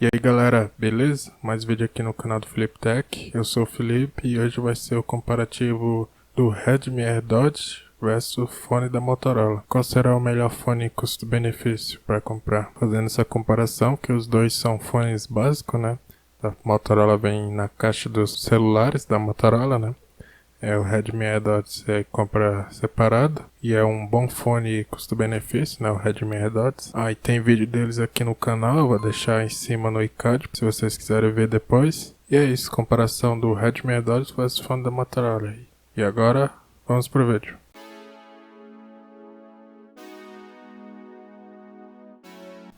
E aí galera, beleza? Mais vídeo aqui no canal do Felipe Tech. Eu sou o Felipe e hoje vai ser o comparativo do Redmi AirDots versus fone da Motorola. Qual será o melhor fone custo-benefício para comprar? Fazendo essa comparação, que os dois são fones básicos, né? A Motorola vem na caixa dos celulares da Motorola, né? O Redmi AirDots compra separado e é um bom fone custo-benefício, né? O Redmi AirDots. E tem vídeo deles aqui no canal, eu vou deixar em cima no iCard se vocês quiserem ver depois. E é isso, comparação do Redmi AirDots versus fone da Motorola. E agora, vamos pro vídeo.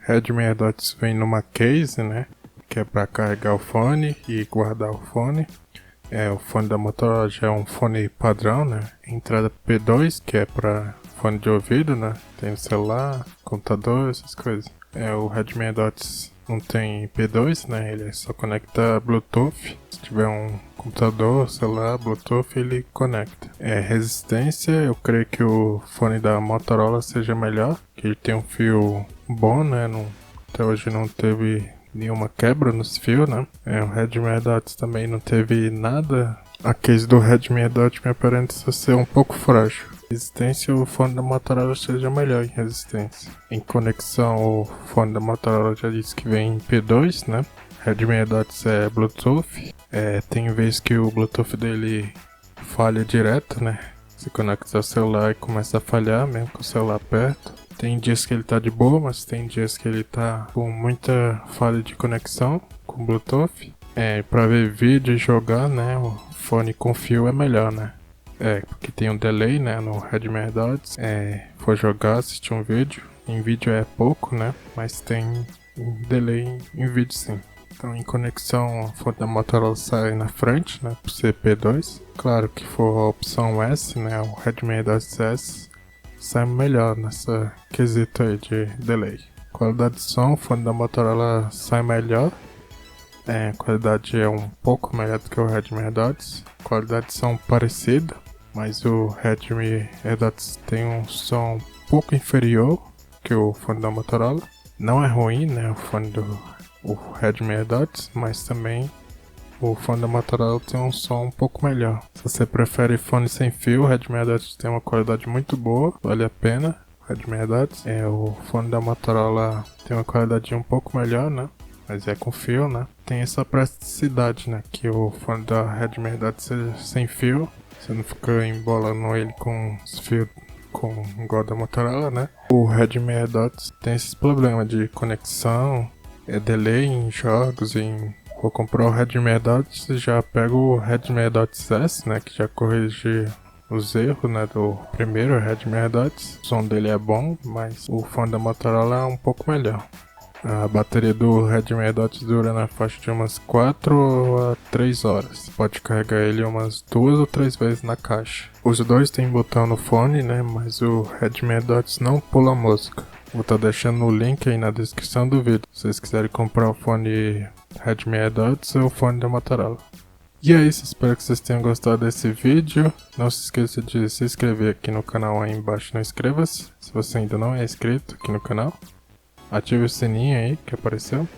Redmi AirDots vem numa case, né? Que é para carregar o fone e guardar o fone. O fone da Motorola já é um fone padrão, né? Entrada P2, que é para fone de ouvido, né? Tem celular, computador, essas coisas. O Redmi AirDots não tem P2, né? Ele só conecta Bluetooth. Se tiver um computador, celular, Bluetooth, ele conecta. Resistência, eu creio que o fone da Motorola seja melhor, que ele tem um fio bom, né? Até hoje não teve nenhuma quebra nos fios, né? O Redmi AirDots também não teve nada. A case do Redmi AirDots me aparenta ser um pouco frágil. Resistência, o fone da Motorola seja melhor em resistência. Em conexão, o fone da Motorola já disse que vem em P2, né? Redmi AirDots é Bluetooth. Tem vezes que o Bluetooth dele falha direto, né? Se conecta ao celular e começa a falhar, mesmo com o celular perto. Tem dias que ele tá de boa, mas tem dias que ele tá com muita falha de conexão com Bluetooth. Pra ver vídeo e jogar, né, o fone com fio é melhor, né. Porque tem um delay, né, no Redmi AirDots. For jogar, assistir um vídeo. Em vídeo é pouco, né, mas tem um delay em vídeo sim. Então em conexão, o fone da Motorola sai na frente, né, por ser P2. Claro que for a opção S, né, o Redmi AirDots S sai melhor nessa quesito aí de delay. Qualidade de som, o fone da Motorola sai melhor. A qualidade é um pouco melhor do que o Redmi AirDots. Qualidade de som parecida, mas o Redmi AirDots tem um som um pouco inferior que o fone da Motorola. Não é ruim, né, o Redmi AirDots, mas também o fone da Motorola tem um som um pouco melhor. Se você prefere fone sem fio, o Redmi AirDots tem uma qualidade muito boa, vale a pena. O Redmi AirDots. O fone da Motorola tem uma qualidade um pouco melhor, né? Mas é com fio, né? Tem essa praticidade, né? Que o fone da Redmi AirDots seja sem fio. Você não fica embolando ele com os fios igual da Motorola, né? O Redmi AirDots tem esses problemas de conexão, delay em jogos, Vou comprar o Redmi AirDots e já pego o Redmi AirDots S, né, que já corrige os erros, né, do primeiro Redmi AirDots. O som dele é bom, mas o fone da Motorola é um pouco melhor. A bateria do Redmi AirDots dura na faixa de umas 4 a 3 horas. Pode carregar ele umas 2 ou 3 vezes na caixa. Os dois têm botão no fone, né, mas o Redmi AirDots não pula música. Vou estar deixando o link aí na descrição do vídeo, se vocês quiserem comprar o fone Redmi AirDots ou o fone da Motorola. E é isso, espero que vocês tenham gostado desse vídeo. Não se esqueça de se inscrever aqui no canal aí embaixo, não inscreva-se, se você ainda não é inscrito aqui no canal. Ative o sininho aí que apareceu.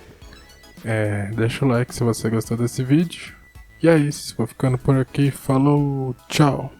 Deixa o like se você gostou desse vídeo. E é isso, vou ficando por aqui, falou, tchau!